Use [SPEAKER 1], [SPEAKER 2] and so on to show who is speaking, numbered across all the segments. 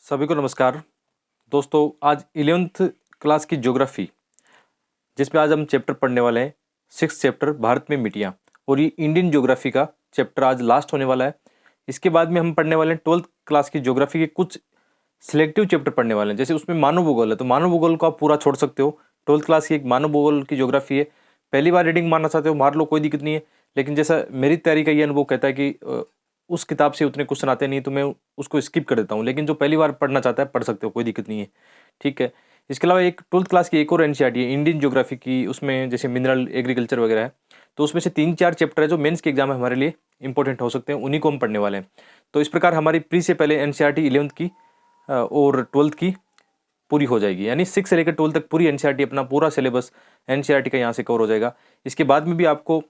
[SPEAKER 1] सभी को नमस्कार। दोस्तों, आज 11th क्लास की ज्योग्राफी जिसमें आज हम चैप्टर पढ़ने वाले हैं, 6th चैप्टर भारत में मिट्टियाँ। और ये इंडियन ज्योग्राफी का चैप्टर आज लास्ट होने वाला है। इसके बाद में हम पढ़ने वाले हैं 12th क्लास की ज्योग्राफी के कुछ सिलेक्टिव चैप्टर पढ़ने वाले हैं। जैसे उसमें मानव भूगोल है, तो मानव भूगोल को आप पूरा छोड़ सकते हो। 12th क्लास की एक मानव भूगोल की ज्योग्राफी है। पहली बार रीडिंग मारना चाहते हो मार लो, कोई दिक्कत नहीं है। लेकिन जैसा मेरी तैयारी का ये अनुभव कहता है कि उस किताब से उतने क्वेश्चन आते नहीं, तो मैं उसको स्किप कर देता हूँ। लेकिन जो पहली बार पढ़ना चाहता है पढ़ सकते हो, कोई दिक्कत नहीं है। ठीक है। इसके अलावा एक 12th क्लास की एक और एनसीईआरटी है इंडियन ज्योग्राफी की, उसमें जैसे मिनरल एग्रीकल्चर वगैरह है। तो उसमें से 3-4 चैप्टर है जो मेंस के एग्जाम में हमारे लिए इंपॉर्टेंट हो सकते हैं, उन्हीं को हम पढ़ने वाले हैं। तो इस प्रकार हमारी प्री से पहले एनसीईआरटी 11th की और 12th की पूरी हो जाएगी। यानी 6 से लेकर 12 तक पूरी एनसीईआरटी, अपना पूरा सिलेबस एनसीईआरटी का यहाँ से कवर हो जाएगा। इसके बाद में भी आपको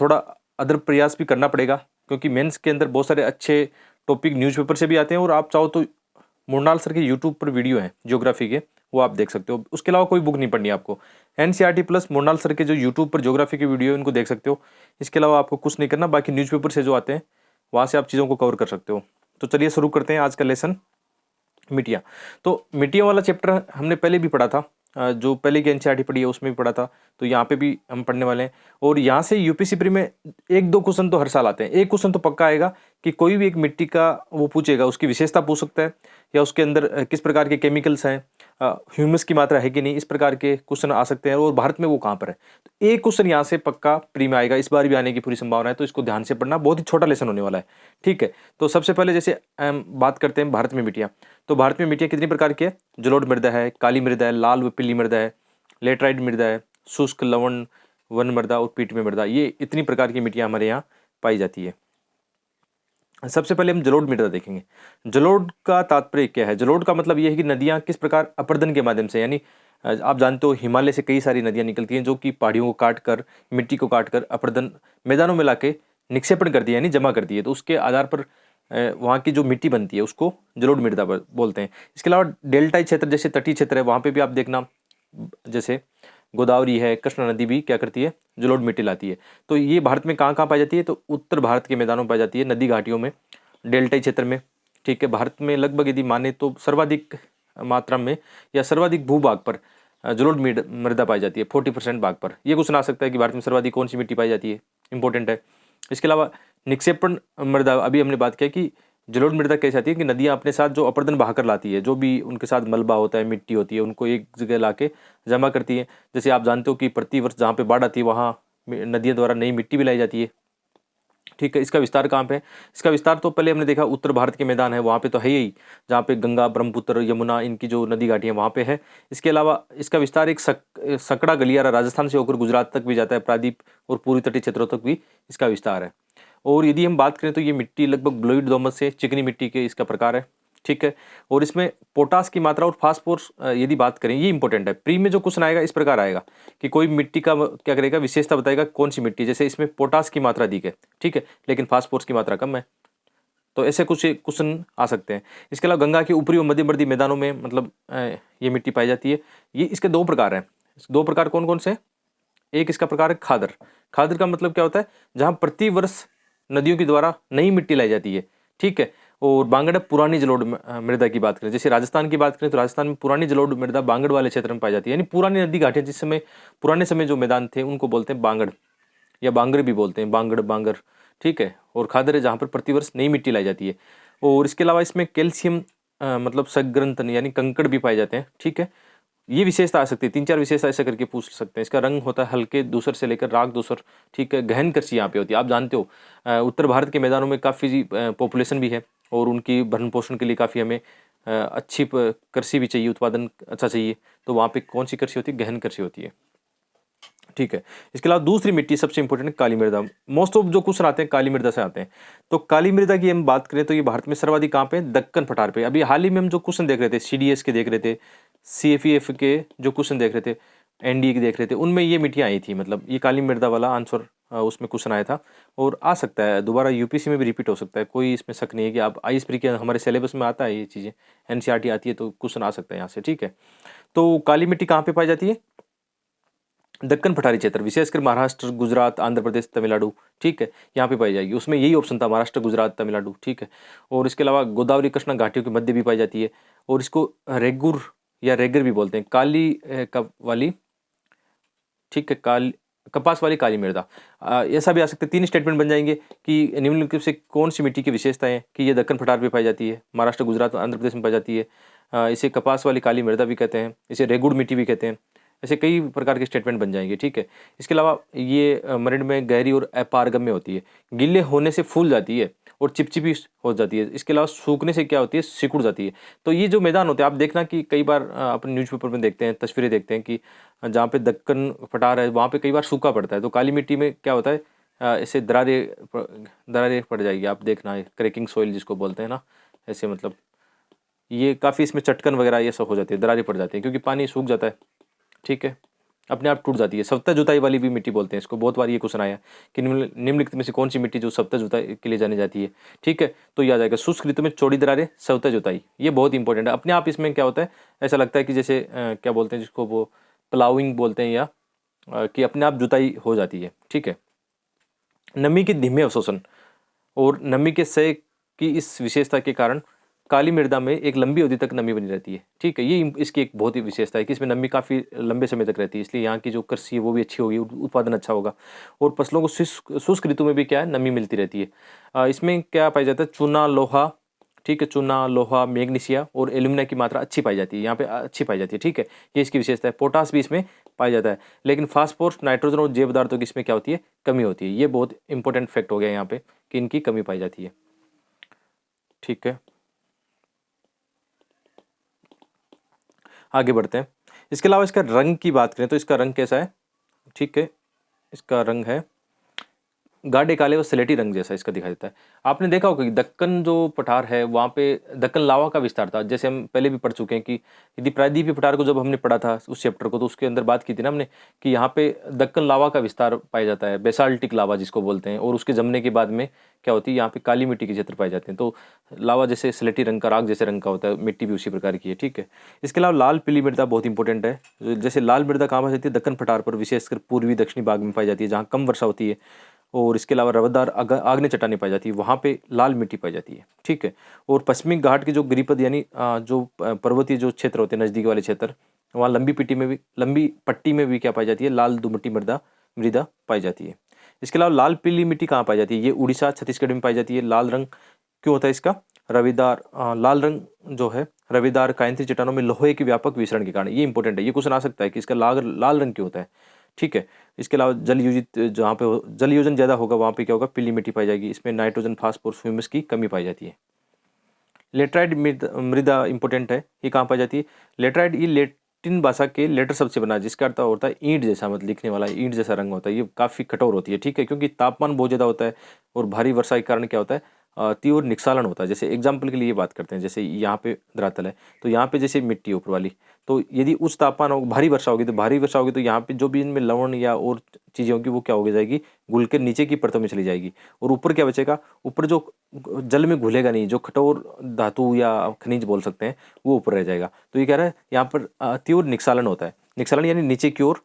[SPEAKER 1] थोड़ा अदर प्रयास भी करना पड़ेगा, क्योंकि मेंस के अंदर बहुत सारे अच्छे टॉपिक न्यूज़पेपर से भी आते हैं। और आप चाहो तो मुरनाल सर के यूट्यूब पर वीडियो हैं ज्योग्राफी के, वो आप देख सकते हो। उसके अलावा कोई बुक नहीं पढ़नी है आपको। एनसीईआरटी प्लस मुरनाल सर के जो यूट्यूब पर ज्योग्राफी के वीडियो है उनको देख सकते हो। इसके अलावा आपको कुछ नहीं करना, बाकी न्यूज़पेपर से जो आते हैं वहाँ से आप चीज़ों को कवर कर सकते हो। तो चलिए शुरू करते हैं आज का लेसन, मिट्टियाँ। तो मिट्टियों वाला चैप्टर हमने पहले भी पढ़ा था, जो पहले की एनसीईआरटी पढ़ी है उसमें भी पढ़ा था। तो यहाँ पे भी हम पढ़ने वाले हैं। और यहाँ से यूपीएससी प्री में 1-2 क्वेश्चन तो हर साल आते हैं। एक क्वेश्चन तो पक्का आएगा कि कोई भी एक मिट्टी का वो पूछेगा, उसकी विशेषता पूछ सकता है, या उसके अंदर किस प्रकार के केमिकल्स हैं, ह्यूमस की मात्रा है कि नहीं, इस प्रकार के क्वेश्चन आ सकते हैं। और भारत में वो कहाँ पर है, तो एक क्वेश्चन यहाँ से पक्का प्री में आएगा, इस बार भी आने की पूरी संभावना है। तो इसको ध्यान से पढ़ना, बहुत ही छोटा लेसन होने वाला है। ठीक है। तो सबसे पहले जैसे बात करते हैं भारत में मिट्टियाँ। तो भारत में मिट्टियाँ कितनी प्रकार की है? जलोढ़ मृदा है, काली मृदा है, लाल व पीली मृदा है, लेटराइट मृदा है, शुष्क लवण वन मृदा और पीटमी मृदा। ये इतनी प्रकार की मिट्टियाँ हमारे यहाँ पाई जाती है। सबसे पहले हम जलोढ़ मृदा देखेंगे। जलोढ़ का तात्पर्य क्या है? जलोढ़ का मतलब यह है कि नदियाँ किस प्रकार अपर्दन के माध्यम से, यानी आप जानते हो हिमालय से कई सारी नदियाँ निकलती हैं जो कि पहाड़ियों को काट कर, मिट्टी को काट कर अपर्दन मैदानों में लाके निक्षेपण करती है, यानी जमा करती है। तो उसके आधार पर वहाँ की जो मिट्टी बनती है उसको जलोढ़ मृदा बोलते हैं। इसके अलावा डेल्टाई क्षेत्र जैसे तटीय क्षेत्र है, वहाँ पे भी आप देखना, जैसे गोदावरी है, कृष्णा नदी भी क्या करती है, जलोढ़ मिट्टी लाती है। तो ये भारत में कहाँ कहाँ पाई जाती है? तो उत्तर भारत के मैदानों में पाई जाती है, नदी घाटियों में, डेल्टाई क्षेत्र में। ठीक है। भारत में लगभग यदि माने तो सर्वाधिक मात्रा में या सर्वाधिक भूभाग पर जलोढ़ मृदा पाई जाती है, 40% भाग पर। ये क्वेश्चन आ सकता है कि भारत में सर्वाधिक कौन सी मिट्टी पाई जाती है, इंपॉर्टेंट है। इसके अलावा निक्षेपण मृदा, अभी हमने बात किया कि जलोढ़ मृदा कैसे आती है कि नदियाँ अपने साथ जो अपर्दन बहाकर लाती है, जो भी उनके साथ मलबा होता है, मिट्टी होती है, उनको एक जगह लाके जमा करती है। जैसे आप जानते हो कि प्रतिवर्ष जहाँ पे बाढ़ आती है वहाँ नदियों द्वारा नई मिट्टी भी लाई जाती है। ठीक है। इसका विस्तार कहाँ पे है? इसका विस्तार तो पहले हमने देखा उत्तर भारत के मैदान है, वहाँ पे तो है ही, जहाँ पे गंगा, ब्रह्मपुत्र, यमुना, इनकी जो नदी घाटी है वहाँ पे है। इसके अलावा इसका विस्तार एक सकड़ा गलियारा राजस्थान से होकर गुजरात तक भी जाता है, प्रायद्वीप और पूर्वी तटीय क्षेत्रों तक भी इसका विस्तार है। और यदि हम बात करें तो ये मिट्टी लगभग ब्लोइड दोमट से चिकनी मिट्टी के इसका प्रकार है। ठीक है। और इसमें पोटास की मात्रा और फास्फोरस यदि बात करें, ये इंपॉर्टेंट है। प्री में जो क्वेश्चन आएगा इस प्रकार आएगा कि कोई मिट्टी का क्या करेगा, विशेषता बताएगा कौन सी मिट्टी, जैसे इसमें पोटास की मात्रा अधिक है, ठीक है, लेकिन फास्फोरस की मात्रा कम है। तो ऐसे कुछ क्वेश्चन आ सकते हैं। इसके अलावा गंगा के ऊपरी और मध्यवर्ती मैदानों में मतलब ये मिट्टी पाई जाती है। ये इसके 2 प्रकार हैं। 2 प्रकार कौन कौन से? एक इसका प्रकार है खादर। खादर का मतलब क्या होता है? जहाँ प्रतिवर्ष नदियों के द्वारा नई मिट्टी लाई जाती है। ठीक है। और बांगड़ पुरानी जलोढ़ मृदा की बात करें, जैसे राजस्थान की बात करें तो राजस्थान में पुरानी जलोढ़ मृदा बांगड़ वाले क्षेत्र में पाई जाती है, यानी पुरानी नदी घाटियाँ, जिस समय पुराने समय जो मैदान थे उनको बोलते हैं बांगड़, या बांगर भी बोलते हैं, बांगड़, बांगर। ठीक है। और खादर है जहाँ पर प्रतिवर्ष नई मिट्टी लाई जाती है। और इसके अलावा इसमें कैल्शियम मतलब सग्रंथन यानी कंकड़ भी पाए जाते हैं। ठीक है। ये विशेषता आ सकती है, 3-4 विशेषता ऐसे करके पूछ सकते हैं। इसका रंग होता है हल्के धूसर से लेकर राख धूसर। ठीक है। गहन कृषि यहाँ पे होती है, आप जानते हो उत्तर भारत के मैदानों में काफ़ी पॉपुलेशन भी है, और उनकी भरण पोषण के लिए काफ़ी हमें अच्छी कृषि भी चाहिए, उत्पादन अच्छा चाहिए। तो वहाँ पे कौन सी कृषि होती है? गहन कृषि होती है। ठीक है। इसके अलावा दूसरी मिट्टी सबसे इंपॉर्टेंट है काली मृदा। मोस्ट ऑफ जो क्वेश्चन आते हैं काली मृदा से आते हैं। तो काली मृदा की हम बात करें तो ये भारत में सर्वाधिक कहाँ पे? दक्कन पठार पे। अभी हाल ही में हम जो क्वेश्चन देख रहे थे, सीडीएस के देख रहे थे, सीएफईएफ के जो क्वेश्चन देख रहे थे, एनडीए के देख रहे थे, उनमें ये मिट्टियाँ आई थी। मतलब ये काली मृदा वाला आंसर उसमें क्वेश्चन आया था, और आ सकता है दोबारा यूपीसी में भी रिपीट हो सकता है, कोई इसमें शक नहीं है कि आप आईएएस प्री के हमारे सिलेबस में आता है ये चीज़ें, एनसीईआरटी आती है तो क्वेश्चन आ सकता है यहाँ से। ठीक है। तो काली मिट्टी कहाँ पे पाई जाती है? दक्कन पठारी क्षेत्र, विशेषकर महाराष्ट्र, गुजरात, आंध्र प्रदेश, तमिलनाडु। ठीक है। यहाँ पे पाई जाएगी। उसमें यही ऑप्शन था, महाराष्ट्र, गुजरात, तमिलनाडु। ठीक है। और इसके अलावा गोदावरी कृष्णा घाटियों के मध्य भी पाई जाती है। और इसको रेगुर या रेगर भी बोलते हैं। काली कप वाली, ठीक है, कपास वाली काली मृदा। ऐसा भी आ सकता है, 3 स्टेटमेंट बन जाएंगे कि निम्नलिखित से कौन सी मिट्टी की विशेषताएं हैं कि ये दक्कन पठार पे पाई जाती है, महाराष्ट्र, गुजरात, आंध्र प्रदेश में पाई जाती है। इसे कपास वाली काली मृदा भी कहते हैं, इसे रेगुड़ मिट्टी भी कहते हैं। ऐसे कई प्रकार के स्टेटमेंट बन जाएंगे, ठीक है। इसके अलावा ये मृद में गहरी और अपारगम्य होती है, गीले होने से फूल जाती है और चिपचिपी हो जाती है। इसके अलावा सूखने से क्या होती है, सिकुड़ जाती है। तो ये जो मैदान होते हैं, आप देखना कि कई बार अपने न्यूज़पेपर में देखते हैं, तस्वीरें देखते हैं कि जहाँ पे दक्कन पठार है वहाँ पे कई बार सूखा पड़ता है। तो काली मिट्टी में क्या होता है, ऐसे दरारें पड़ जाएगी, आप देखना, क्रैकिंग सॉइल जिसको बोलते हैं ना, ऐसे मतलब ये काफ़ी इसमें चटकन वगैरह ये सब हो जाती है, दरारें पड़ जाती हैं क्योंकि पानी सूख जाता है, ठीक है, अपने आप टूट जाती है। सवता जुताई वाली भी मिट्टी बोलते हैं इसको, बहुत बार ये क्वेश्चन आया कि निम्नलिखित में से कौन सी मिट्टी जो सवता जुताई के लिए जानी जाती है, ठीक है। तो ये आ जाएगा शुष्क ऋतु में चौड़ी दरारें, सवता जुताई, ये बहुत इंपॉर्टेंट है। अपने आप इसमें क्या होता है, ऐसा लगता है कि जैसे क्या बोलते हैं जिसको, वो प्लाउइंग बोलते हैं, या कि अपने आप जुताई हो जाती है, ठीक है। नमी के धीमे अवशोषण और नमी के क्षय की इस विशेषता के कारण काली मृदा में एक लंबी अवधि तक नमी बनी रहती है, ठीक है। ये इसकी एक बहुत ही विशेषता है कि इसमें नमी काफ़ी लंबे समय तक रहती है, इसलिए यहाँ की जो कृषि है वो भी अच्छी होगी, उत्पादन अच्छा होगा। और फसलों को शुष्क ऋतु में भी क्या है, नमी मिलती रहती है। इसमें क्या पाया जाता है, चूना, लोहा, ठीक है, चूना, लोहा, मैग्नीशिया और एल्यूमिना की मात्रा अच्छी पाई जाती है, यहाँ पे अच्छी पाई जाती है, ठीक है। ये इसकी विशेषता है। पोटास भी इसमें पाया जाता है, लेकिन फास्फोरस, नाइट्रोजन और जैव पदार्थों की इसमें क्या होती है, कमी होती है। ये बहुत इंपॉर्टेंट फैक्ट हो गया यहाँ पे कि इनकी कमी पाई जाती है, ठीक है। आगे बढ़ते हैं। इसके अलावा इसका रंग की बात करें तो इसका रंग कैसा है, ठीक है, इसका रंग है गाढ़े काले और स्लेटी रंग जैसा इसका दिखाई देता है। आपने देखा होगा कि दक्कन जो पठार है वहाँ पे दक्कन लावा का विस्तार था, जैसे हम पहले भी पढ़ चुके हैं कि यदि प्रायद्वीपीय पठार को जब हमने पढ़ा था उस चैप्टर को, तो उसके अंदर बात की थी ना हमने कि यहाँ पे दक्कन लावा का विस्तार पाया जाता है, बेसाल्टिक लावा जिसको बोलते हैं, और उसके जमने के बाद में क्या होती है, यहाँ पे काली मिट्टी के क्षेत्र पाए जाते हैं। तो लावा जैसे स्लेटी रंग का, राख जैसे रंग का होता है, मिट्टी भी उसी प्रकार की है, ठीक है। इसके अलावा लाल पीली मृदा बहुत इंपॉर्टेंट है। जैसे लाल मृदा कहाँ पाई जाती है, दक्कन पठार पर, विशेषकर पूर्वी दक्षिणी भाग में पाई जाती है जहाँ कम वर्षा होती है। और इसके अलावा रवदार आग्नेय चट्टानें पाई जाती है, वहाँ पे लाल मिट्टी पाई जाती है, ठीक है। और पश्चिमी घाट के जो गिरिपद यानी जो पर्वतीय जो क्षेत्र होते हैं, नज़दीक वाले क्षेत्र, वहाँ लंबी पट्टी में भी क्या पाई जाती है, लाल दुमटी मृदा मृदा पाई जाती है। इसके अलावा लाल पीली मिट्टी कहाँ पाई जाती है, ये उड़ीसा, छत्तीसगढ़ में पाई जाती है। लाल रंग क्यों होता है इसका, रविदार लाल रंग जो है, रविदार कायंथी चट्टानों में लोहे के व्यापक विसरण के कारण, ये इंपॉर्टेंट है, ये क्वेश्चन आ सकता है कि इसका लाल रंग क्यों होता है, ठीक है। इसके अलावा जल योजित जहाँ पे जल योजन ज़्यादा होगा वहाँ पे क्या होगा, पीली मिट्टी पाई जाएगी, इसमें नाइट्रोजन, फास्फोरस, ह्यूमस की कमी पाई जाती है। लेटराइट मृदा इंपॉर्टेंट है, ये कहाँ पाई जाती है, लेटराइट ये लेटिन भाषा के लेटर शब्द से बना है, जिसका अर्थ होता है ईंट जैसा, मतलब लिखने वाला ईंट जैसा रंग होता है। ये काफ़ी कठोर होती है, ठीक है, क्योंकि तापमान बहुत ज़्यादा होता है और भारी वर्षा के कारण क्या होता है, तीव्र निक्षालन होता है। जैसे एग्जाम्पल के लिए बात करते हैं, जैसे यहाँ पे धरातल है, तो यहाँ पे जैसे मिट्टी है ऊपर वाली, तो यदि उच्च तापमान हो, भारी वर्षा होगी तो यहाँ पे जो भी इनमें लवण या और चीज़ें होंगी वो क्या हो जाएगी, घुल के नीचे की परतों में चली जाएगी। और ऊपर क्या बचेगा, ऊपर जो जल में घुलेगा नहीं, जो कठोर धातु या खनिज बोल सकते हैं, वो ऊपर रह जाएगा। तो ये कह रहा है यहाँ पर तीव्र निक्षालन होता है, निक्षालन यानी नीचे की ओर,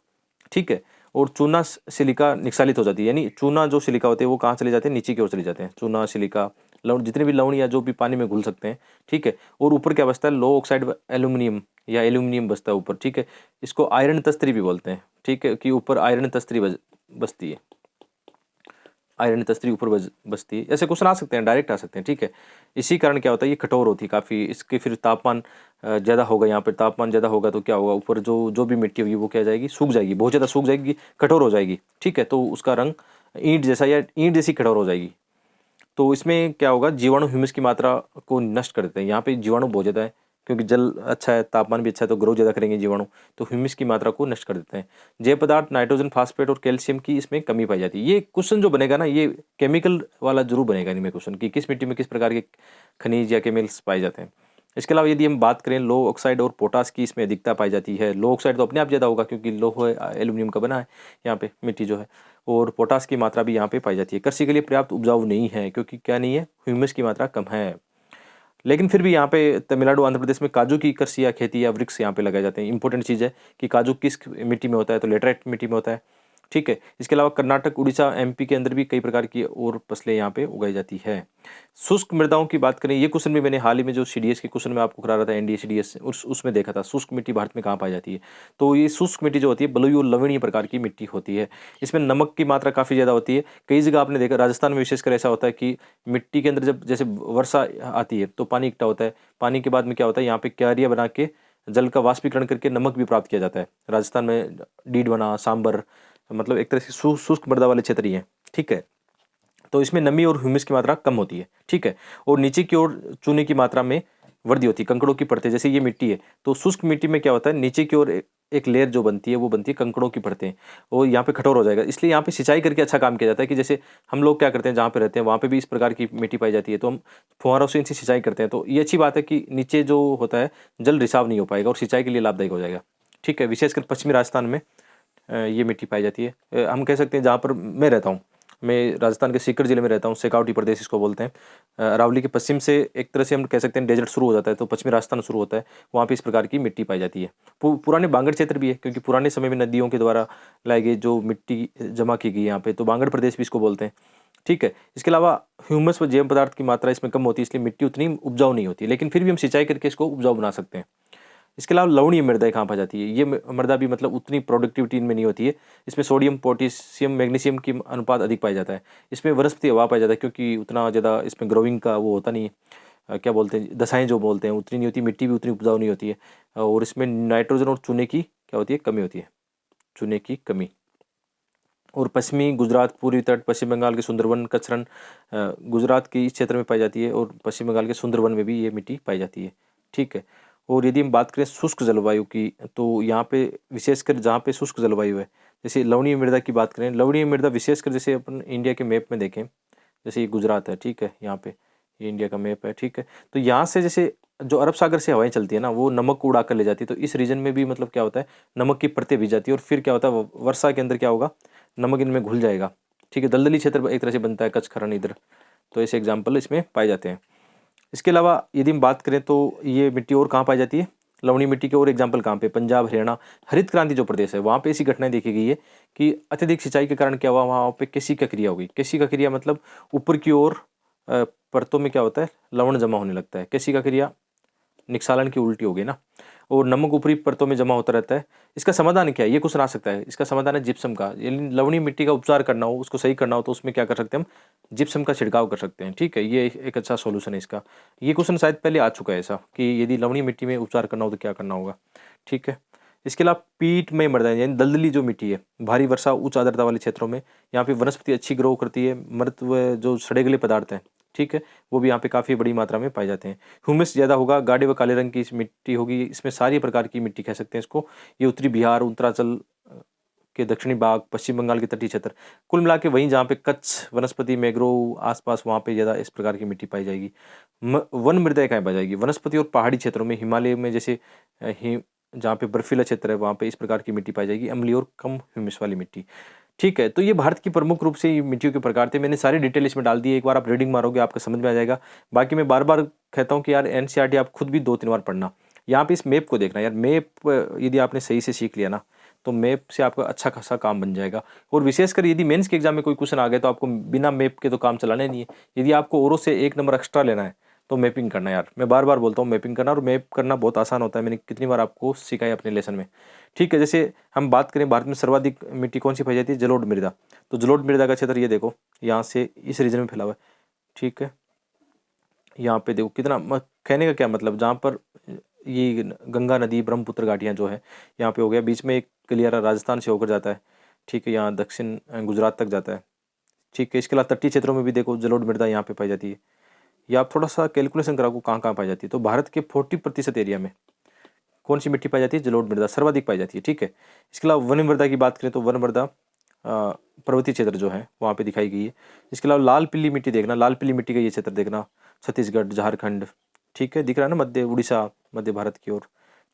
[SPEAKER 1] ठीक है। और चूना सिलिका निक्षालित हो जाती है, यानी चूना जो सिलिका होते हैं वो कहाँ चले जाते हैं, नीचे की ओर चले जाते हैं। चूना, सिलिका, लवण, जितने भी लवण या जो भी पानी में घुल सकते हैं, ठीक है। और ऊपर क्या बचता है, लो ऑक्साइड एल्यूमिनियम या एल्यूमिनियम बचता है ऊपर, ठीक है। इसको आयरन तस्त्री भी बोलते हैं, ठीक है, कि ऊपर आयरन तस्त्री बचती है, आयरन तस्त्री ऊपर बचती है। ऐसे क्वेश्चन आ सकते हैं, डायरेक्ट आ सकते हैं, ठीक है। इसी कारण क्या होता है, ये कठोर होती है काफ़ी, इसके फिर तापमान ज़्यादा होगा, यहाँ पर तापमान ज़्यादा होगा तो क्या होगा, ऊपर जो भी मिट्टी होगी वो क्या जाएगी, सूख जाएगी, बहुत ज़्यादा सूख जाएगी, कठोर हो जाएगी, ठीक है। तो उसका रंग ईंट जैसा या ईंट जैसी कठोर हो जाएगी। तो इसमें क्या होगा, जीवाणु ह्यूमस की मात्रा को नष्ट कर देते हैं। यहाँ पे जीवाणु बहुत ज़्यादा है, क्योंकि जल अच्छा है, तापमान भी अच्छा है, तो ग्रो ज़्यादा करेंगे जीवाणु, तो ह्यूमस की मात्रा को नष्ट कर देते हैं। जैव पदार्थ, नाइट्रोजन, फास्फेट और कैल्शियम की इसमें कमी पाई जाती है। ये क्वेश्चन जो बनेगा ना, ये केमिकल वाला जरूर बनेगा इनमें क्वेश्चन, कि किस मिट्टी में किस प्रकार के खनिज या केमिकल्स पाए जाते हैं। इसके अलावा यदि हम बात करें लो ऑक्साइड और पोटास की, इसमें अधिकता पाई जाती है। लो ऑक्साइड तो अपने आप ज़्यादा होगा क्योंकि लोह एल्यूमिनियम का बना है यहाँ पे मिट्टी जो है, और पोटास की मात्रा भी यहाँ पे पाई जाती है। कृषि के लिए पर्याप्त उपजाऊ नहीं है, क्योंकि क्या नहीं है, ह्यूमस की मात्रा कम है। लेकिन फिर भी यहाँ पे तमिलनाडु, आंध्र प्रदेश में काजू की कृषि या खेती या वृक्ष यहाँ पे लगाए जाते हैं। इंपॉर्टेंट चीज़ है कि काजू किस मिट्टी में होता है, तो लेटराइट मिट्टी में होता है। ठीक है। इसके अलावा कर्नाटक, उड़ीसा, एमपी के अंदर भी कई प्रकार की और फसलें यहाँ पे उगाई जाती है। शुष्क मृदाओं की बात करें, ये क्वेश्चन भी मैंने हाल ही में जो सीडीएस के क्वेश्चन में आपको करा रहा था, एनडीए सीडीएस, उसमें देखा था शुष्क मिट्टी भारत में कहाँ पाई जाती है। तो ये शुष्क मिट्टी जो होती है बलुई और लवणीय प्रकार की मिट्टी होती है। इसमें नमक की मात्रा काफ़ी ज़्यादा होती है। कई जगह आपने देखा, राजस्थान में विशेषकर ऐसा होता है कि मिट्टी के अंदर जब जैसे वर्षा आती है तो पानी इकट्ठा होता है। पानी के बाद में क्या होता है, यहाँ पे क्यारियाँ बना के जल का वाष्पीकरण करके नमक भी प्राप्त किया जाता है। राजस्थान में डीड बना, सांबर, मतलब एक तरह से शुष्क मृदा वाले क्षेत्र ही हैं। ठीक है। तो इसमें नमी और ह्यूमस की मात्रा कम होती है। ठीक है। और नीचे की ओर चूने की मात्रा में वृद्धि होती है। कंकड़ों की परतें, जैसे ये मिट्टी है तो शुष्क मिट्टी में क्या होता है, नीचे की ओर एक लेयर जो बनती है वो बनती है कंकड़ों की परतें, और यहाँ पे कठोर हो जाएगा। इसलिए यहाँ पे सिंचाई करके अच्छा काम किया जाता है कि जैसे हम लोग क्या करते हैं, जहाँ पे रहते हैं वहाँ पे भी इस प्रकार की मिट्टी पाई जाती है, तो हम फुहारों से इनसे सिंचाई करते हैं। तो ये अच्छी बात है कि नीचे जो होता है जल रिसाव नहीं हो पाएगा और सिंचाई के लिए लाभदायक हो जाएगा। ठीक है। विशेषकर पश्चिमी राजस्थान में ये मिट्टी पाई जाती है। हम कह सकते हैं जहाँ पर मैं रहता हूँ, मैं राजस्थान के सीकर जिले में रहता हूँ, शेखावटी प्रदेश इसको बोलते हैं। अरावली के पश्चिम से एक तरह से हम कह सकते हैं डेजर्ट शुरू हो जाता है, तो पश्चिमी राजस्थान शुरू होता है, वहाँ पे इस प्रकार की मिट्टी पाई जाती है। पुराने बांगड़ क्षेत्र भी है, क्योंकि पुराने समय में नदियों के द्वारा लाई गई जो मिट्टी जमा की गई यहाँ पे, तो बांगड़ प्रदेश भी इसको बोलते हैं। ठीक है। इसके अलावा ह्यूमस व जैव पदार्थ की मात्रा इसमें कम होती है, इसलिए मिट्टी उतनी उपजाऊ नहीं होती, लेकिन फिर भी हम सिंचाई करके इसको उपजाऊ बना सकते हैं। इसके अलावा लवणीय मृदाएं कहाँ पाई जाती है, ये मृदा भी मतलब उतनी प्रोडक्टिविटी इनमें नहीं होती है। इसमें सोडियम, पोटेशियम, मैग्नीशियम की अनुपात अधिक पाया जाता है। इसमें वनस्पति अभाव पाया जाता है, क्योंकि उतना ज़्यादा इसमें ग्रोइंग का वो होता नहीं है, क्या बोलते हैं, दशाएं जो बोलते हैं, उतनी नहीं होती, मिट्टी भी उतनी उपजाऊ नहीं होती है। और इसमें नाइट्रोजन और चूने की क्या होती है, कमी होती है, चूने की कमी। और पश्चिमी गुजरात, पूर्वी तट, पश्चिम बंगाल के सुंदरवन, कचरन गुजरात के इस क्षेत्र में पाई जाती है, और पश्चिम बंगाल के सुंदरवन में भी ये मिट्टी पाई जाती है। ठीक है। और यदि हम बात करें शुष्क जलवायु की, तो यहाँ पे विशेषकर जहाँ पे शुष्क जलवायु है, जैसे लवणीय मृदा की बात करें, लवणीय मृदा विशेषकर जैसे अपन इंडिया के मैप में देखें, जैसे ये गुजरात है, ठीक है, यहाँ पे ये इंडिया का मैप है, ठीक है। तो यहाँ से जैसे जो अरब सागर से हवाएं चलती है ना, वो नमक को उड़ा कर ले जाती है, तो इस रीजन में भी मतलब क्या होता है, नमक की परतें भी जाती है, और फिर क्या होता है, वर्षा के अंदर क्या होगा, नमक इनमें घुल जाएगा। ठीक है। दलदली क्षेत्र एक तरह से बनता है, कच्छ, खरन इधर, तो ऐसे एग्जाम्पल इसमें पाए जाते हैं। इसके अलावा यदि हम बात करें तो ये मिट्टी और कहाँ पाई जाती है, लवणीय मिट्टी के और एग्जाम्पल कहाँ पे, पंजाब, हरियाणा, हरित क्रांति जो प्रदेश है वहाँ पे ऐसी घटनाएं देखी गई है कि अत्यधिक सिंचाई के कारण क्या हुआ, वहाँ पे केशिका क्रिया हो गई। केशिका क्रिया मतलब ऊपर की ओर परतों में क्या होता है, लवण जमा होने लगता है। केशिका क्रिया निक्षालन की उल्टी हो गई ना, और नमक ऊपरी परतों में जमा होता रहता है। इसका समाधान क्या है, ये क्वेश्चन आ सकता है। इसका समाधान है जिप्सम का। यानी लवणीय मिट्टी का उपचार करना हो, उसको सही करना हो, तो उसमें क्या कर सकते हैं, हम जिप्सम का छिड़काव कर सकते हैं। ठीक है। ये एक अच्छा सॉल्यूशन है इसका। ये क्वेश्चन शायद पहले आ चुका है ऐसा, कि यदि लवणीय मिट्टी में उपचार करना हो तो क्या करना होगा। ठीक है। इसके अलावा पीट में मृदा, यानी दलदली जो मिट्टी है, भारी वर्षा, उच्च आर्द्रता वाले क्षेत्रों में यहाँ पे वनस्पति अच्छी ग्रो करती है। मृत जो सड़े गले पदार्थ हैं, ठीक है, वो भी यहाँ पे काफ़ी बड़ी मात्रा में पाए जाते हैं। ह्यूमस ज़्यादा होगा, गाढ़े व काले रंग की मिट्टी होगी, इसमें सारी प्रकार की मिट्टी कह सकते हैं इसको। ये उत्तरी बिहार, उत्तरांचल के दक्षिणी भाग, पश्चिम बंगाल के तटीय क्षेत्र, कुल मिला के वहीं जहाँ पे कच्छ, वनस्पति, मैग्रोव आसपास, वहाँ पे ज़्यादा इस प्रकार की मिट्टी पाई जाएगी। वन मृदा कहाँ पाई जाएगी, वनस्पति और पहाड़ी क्षेत्रों में, हिमालय में जैसे जहाँ पे बर्फीला क्षेत्र है वहाँ पे इस प्रकार की मिट्टी पाई जाएगी, अम्लीय और कम ह्यूमस वाली मिट्टी। ठीक है। तो ये भारत की प्रमुख रूप से ये मिट्टियों के प्रकार थे। मैंने सारी डिटेल इसमें डाल दी है, एक बार आप रीडिंग मारोगे आपको समझ में आ जाएगा। बाकी मैं बार बार कहता हूँ कि यार एनसीईआरटी आप खुद भी 2-3 बार पढ़ना। यहाँ पे इस मैप को देखना यार, मैप यदि आपने सही से सीख लिया ना, तो मैप से आपका अच्छा खासा काम बन जाएगा। और विशेषकर यदि मेंस के एग्जाम में कोई क्वेश्चन आ गया तो आपको बिना मैप के तो काम चलाना नहीं है। यदि आपको औरों से 1 नंबर एक्स्ट्रा लेना है तो मैपिंग करना यार, मैं बार बार बोलता हूँ मैपिंग करना, और मैप करना बहुत आसान होता है, मैंने कितनी बार आपको सिखाया अपने लेसन में। ठीक है। जैसे हम बात करें भारत में सर्वाधिक मिट्टी कौन सी पाई जाती है, जलोढ़ मृदा। तो जलोढ़ मृदा का क्षेत्र ये देखो, यहाँ से इस रीजन में फैला हुआ है। ठीक है। यहाँ पे देखो कितना कहने का क्या मतलब, जहाँ पर ये गंगा नदी, ब्रह्मपुत्र घाटियाँ जो है यहाँ पे हो गया, बीच में एक गलियारा राजस्थान से होकर जाता है। ठीक है। यहाँ दक्षिण गुजरात तक जाता है। ठीक है। इसके अलावा तटीय क्षेत्रों में भी देखो जलोढ़ मृदा यहाँ पे पाई जाती है। या आप थोड़ा सा कैलकुलेशन कराओ कहाँ कहाँ पाई जाती है, तो भारत के 40% एरिया में कौन सी मिट्टी पाई जाती है, जलोढ़ मृदा सर्वाधिक पाई जाती है। ठीक है। इसके अलावा वन मृदा की बात करें तो वन मृदा पर्वतीय क्षेत्र जो है वहाँ पे दिखाई गई है। इसके अलावा लाल पीली मिट्टी देखना, लाल पीली मिट्टी का ये क्षेत्र देखना, छत्तीसगढ़, झारखंड, ठीक है, दिख रहा है ना, मध्य उड़ीसा, मध्य भारत की ओर।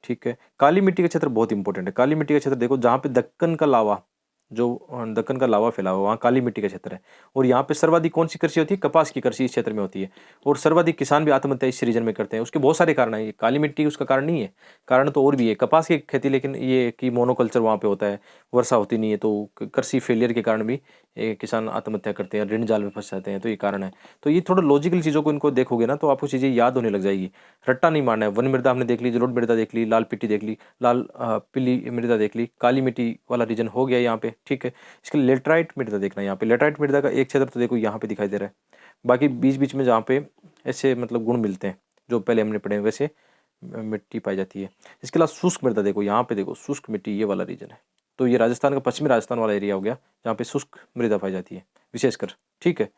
[SPEAKER 1] ठीक है। काली मिट्टी का क्षेत्र बहुत इंपॉर्टेंट है। काली मिट्टी का क्षेत्र देखो, जहाँ पे दक्कन का लावा जो दक्कन का लावा फैला हुआ, वहाँ काली मिट्टी का क्षेत्र है। और यहाँ पे सर्वाधिक कौन सी कृषि होती है? कपास की कृषि इस क्षेत्र में होती है। और सर्वाधिक किसान भी आत्महत्या इस रीजन में करते हैं। उसके बहुत सारे कारण हैं, ये काली मिट्टी उसका कारण नहीं है, कारण तो और भी है। कपास की खेती, लेकिन ये कि मोनोकल्चर वहाँ पे होता है, वर्षा होती नहीं है, तो कृषि फेलियर के कारण भी किसान आत्महत्या करते हैं, ऋण जाल में फंस जाते हैं, तो ये कारण है। तो ये थोड़ा लॉजिकल चीज़ों को इनको देखोगे ना, तो आपको चीज़ें याद होने लग जाएगी। रट्टा नहीं मारना है। वन मृदा हमने देख ली, जलोढ़ मृदा देख ली, लाल पिट्टी देख ली, लाल पीली मृदा देख ली, काली मिट्टी वाला रीजन हो गया यहाँ पे, ठीक है। इसके लिए लेटराइट मृदा देखना है। यहाँ पे लेटराइट मृदा का एक क्षेत्र तो देखो यहाँ पे दिखाई दे रहा है। बाकी बीच बीच में जहाँ पे ऐसे मतलब गुण मिलते हैं जो पहले हमने पढ़े हैं, वैसे मिट्टी पाई जाती है। इसके अलावा शुष्क मृदा देखो, यहाँ पे देखो शुष्क मिट्टी, ये वाला रीजन है। तो ये राजस्थान का पश्चिमी राजस्थान वाला एरिया हो गया जहाँ पे शुष्क मृदा पाई जाती है विशेषकर, ठीक है।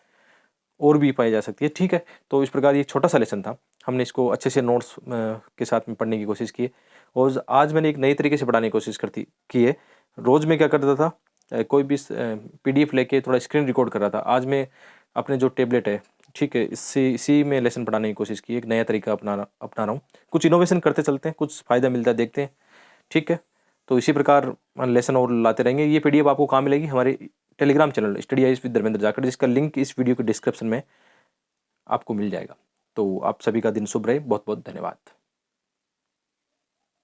[SPEAKER 1] और भी पाई जा सकती है, ठीक है। तो इस प्रकार ये छोटा सा लेसन था, हमने इसको अच्छे से नोट्स के साथ में पढ़ने की कोशिश की है। और आज मैंने एक नई तरीके से पढ़ाने की कोशिश की है। रोज़ मैं क्या करता था, कोई भी PDF लेके थोड़ा स्क्रीन रिकॉर्ड कर रहा था। आज मैं अपने जो टेबलेट है, ठीक है, इसी में लेसन पढ़ाने की कोशिश की है। एक नया तरीका अपना रहा हूँ। कुछ इनोवेशन करते चलते हैं, कुछ फ़ायदा मिलता है देखते हैं, ठीक है। तो इसी प्रकार लेसन और लाते रहेंगे। ये PDF आपको कहाँ मिलेगी? हमारे Telegram channel study IAS with Dharmendra जाकर, जिसका लिंक इस वीडियो के डिस्क्रिप्शन में आपको मिल जाएगा। तो आप सभी का दिन शुभ रहे। बहुत बहुत धन्यवाद।